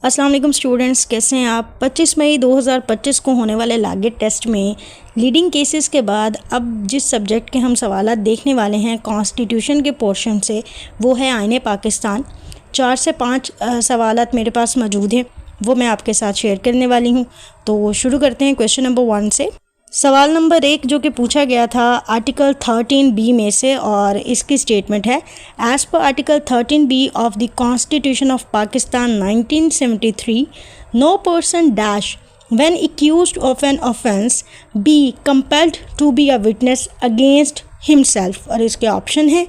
अस्सलाम वालेकुम स्टूडेंट्स, कैसे हैं आप। 25 मई 2025 को होने वाले लागेट टेस्ट में लीडिंग केसेस के बाद अब जिस सब्जेक्ट के हम सवालात देखने वाले हैं कॉन्स्टिट्यूशन के पोर्शन से, वो है आईने पाकिस्तान। 4 से 5 सवालात मेरे पास मौजूद हैं, वो मैं आपके साथ शेयर करने वाली हूँ। तो शुरू करते हैं क्वेश्चन नंबर 1 से। सवाल नंबर 1 जो कि पूछा गया था आर्टिकल 13B में से, और इसकी स्टेटमेंट है as per article 13B of the constitution of Pakistan 1973 no person dash when accused of an offence be compelled to be a witness against himself. और इसके ऑप्शन है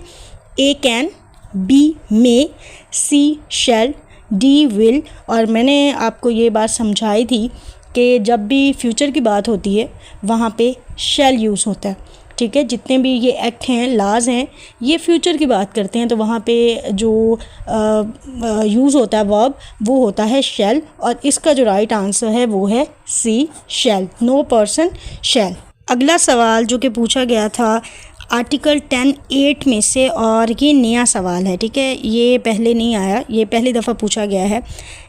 A can, B may, C shall, D will. और मैंने आपको ये बात समझाई थी कि जब भी फ्यूचर की बात होती है वहाँ पे शैल यूज़ होता है, ठीक है। जितने भी ये एक्ट हैं, लाज हैं, ये फ्यूचर की बात करते हैं, तो वहाँ पे जो यूज़ होता है वर्ब वो होता है शैल। और इसका जो राइट आंसर है वो है सी शैल, नो पर्सन शैल। अगला सवाल जो कि पूछा गया था आर्टिकल 10(8) में से, और ये नया सवाल है, ठीक है, ये पहले नहीं आया, ये पहली दफ़ा पूछा गया है।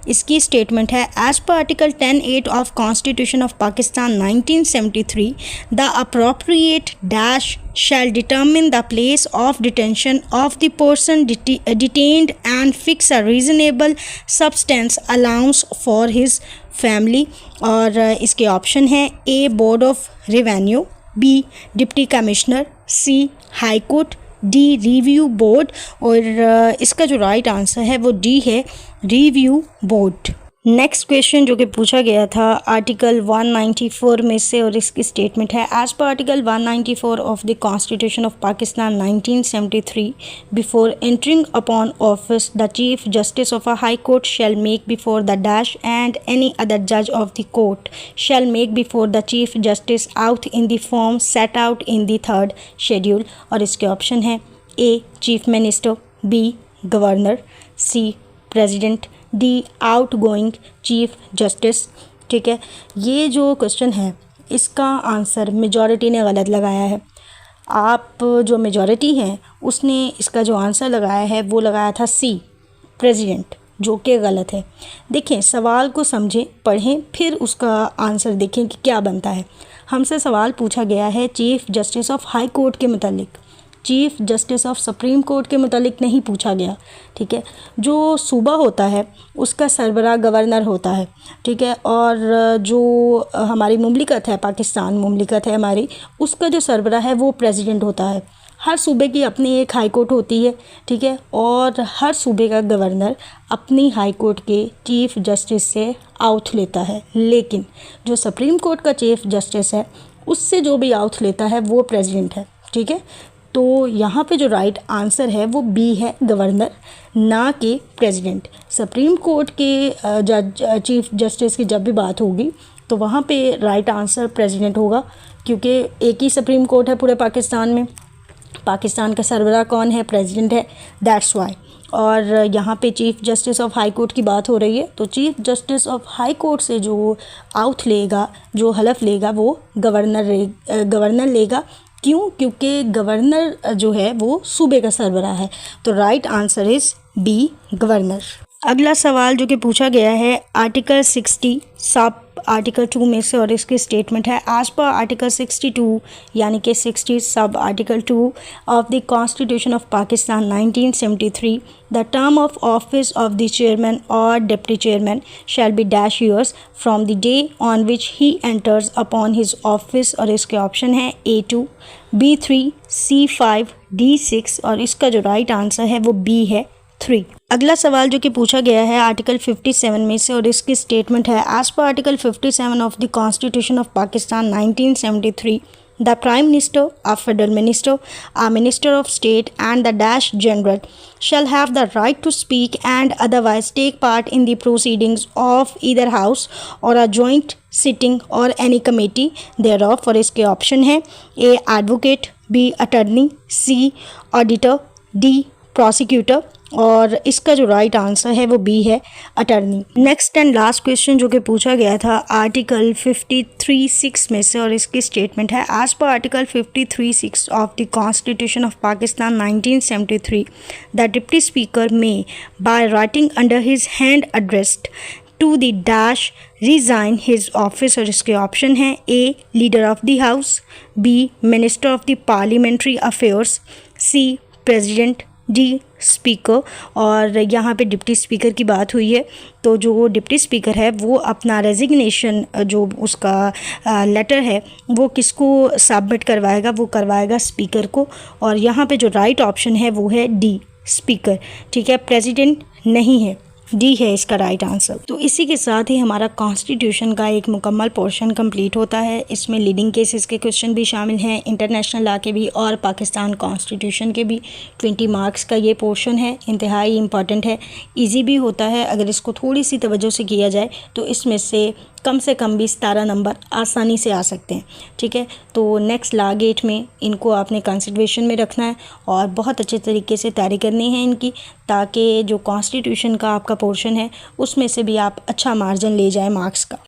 इसकी स्टेटमेंट है as per article 10(8) of constitution of Pakistan 1973 the appropriate dash shall determine the place of detention of the person detained and fix a reasonable substance allowance for his family। और इसके ऑप्शन है A board of revenue, B deputy commissioner, C high court, D review board. और इसका जो right answer है वो D है, review board. Next question जो कि पूछा गया था आर्टिकल 194 में से, और इसकी स्टेटमेंट है as per article 194 of the constitution of Pakistan 1973 before entering upon office the chief justice of a high court shall make before the dash and any other जज of the court shall make before the chief justice out in the form set out in the 3rd schedule. और इसके option है A chief minister, B governor, C president, D outgoing chief justice. ठीक है, ये जो question है इसका answer majority ने गलत लगाया है। आप जो मेजॉरिटी हैं उसने इसका जो आंसर लगाया है वो लगाया था सी प्रेसिडेंट, जो कि गलत है। देखें, सवाल को समझें, पढ़ें, फिर उसका आंसर देखें कि क्या बनता है। हमसे सवाल पूछा गया है chief justice of high court के मुतालिक, chief justice of supreme court के मुतालिक नहीं पूछा गया, ठीक है। जो सूबा होता है उसका सरबराह गवर्नर होता है, ठीक है, और जो हमारी मुमलिकत है, पाकिस्तान मुमलिकत है हमारी, उसका जो सरबराह है वो प्रेसिडेंट होता है। हर सूबे की अपनी एक हाई कोर्ट होती है, ठीक है, और हर सूबे का गवर्नर अपनी हाई कोर्ट के चीफ जस्टिस से आउथ लेता है। लेकिन जो सुप्रीम कोर्ट का चीफ जस्टिस है उससे जो भी आउथ लेता है वो प्रेसिडेंट है, ठीक है। तो यहाँ पे जो राइट आंसर है वो बी है, गवर्नर, ना कि प्रेसिडेंट। सुप्रीम कोर्ट के जज चीफ जस्टिस की जब भी बात होगी तो वहाँ पे राइट आंसर प्रेसिडेंट होगा, क्योंकि एक ही सुप्रीम कोर्ट है पूरे पाकिस्तान में। पाकिस्तान का सरबराह कौन है? प्रेसिडेंट है, दैट्स वाई। और यहाँ पे chief justice of high court की बात हो रही है, तो chief justice of high court से जो आउथ लेगा, जो हलफ लेगा, वो गवर्नर लेगा। क्यों? क्योंकि गवर्नर जो है वो सूबे का सरबराह है। तो right answer is B, governor. अगला सवाल जो कि पूछा गया है आर्टिकल 60 सब आर्टिकल 2 में से, और इसकी स्टेटमेंट है एज़ पर आर्टिकल 62 यानी कि 60 sub article 2 of the constitution of Pakistan 1973 the term of office of the chairman और deputy chairman shall be dash years from the day on which he enters upon his office. और इसके option है A2, B3, C5, D6। और इसका जो right answer है वो B है, 3। अगला सवाल जो कि पूछा गया है आर्टिकल 57 में से, और इसकी स्टेटमेंट है as per article 57 of the constitution of Pakistan 1973 the prime minister, a federal minister, a minister of state and the dash general shall have the right to speak and otherwise take part in the proceedings of either house or a joint sitting or any committee thereof। और इसके option है A advocate, B attorney, C auditor, D prosecutor। और इसका जो right answer है वो B है, attorney. Next and last question जो कि पूछा गया था आर्टिकल 53(6) में से, और इसकी स्टेटमेंट है as per article 53(6) of the constitution of Pakistan 1973 the deputy speaker may by writing under his hand addressed to the dash resign his office, और इसके ऑप्शन हैं A leader of the house, B minister of the parliamentary affairs, C president, D speaker. और यहाँ पे deputy speaker की बात हुई है, तो जो डिप्टी स्पीकर है वो अपना रेजिग्नेशन जो उसका लेटर है वो किसको सबमिट करवाएगा, वो करवाएगा स्पीकर को। और यहाँ पे जो राइट ऑप्शन है वो है डी स्पीकर, ठीक है, प्रेसिडेंट नहीं है, डी है इसका राइट आंसर। तो इसी के साथ ही हमारा कॉन्स्टिट्यूशन का एक मुकम्मल पोर्शन कंप्लीट होता है। इसमें लीडिंग केसेस के क्वेश्चन भी शामिल हैं, इंटरनेशनल लॉ के भी और पाकिस्तान कॉन्स्टिट्यूशन के भी। 20 मार्क्स का ये पोर्शन है, इंतहाई इम्पॉर्टेंट है, इजी भी होता है। अगर इसको थोड़ी सी तवज्जो से किया जाए तो इसमें से कम भी 17 नंबर आसानी से आ सकते हैं, ठीक है। तो नेक्स्ट लॉ गेट में इनको आपने कंसिडरेशन में रखना है और बहुत अच्छे तरीके से तैयारी करनी है इनकी, ताकि जो कॉन्स्टिट्यूशन का आपका पोर्शन है उसमें से भी आप अच्छा मार्जिन ले जाएं मार्क्स का।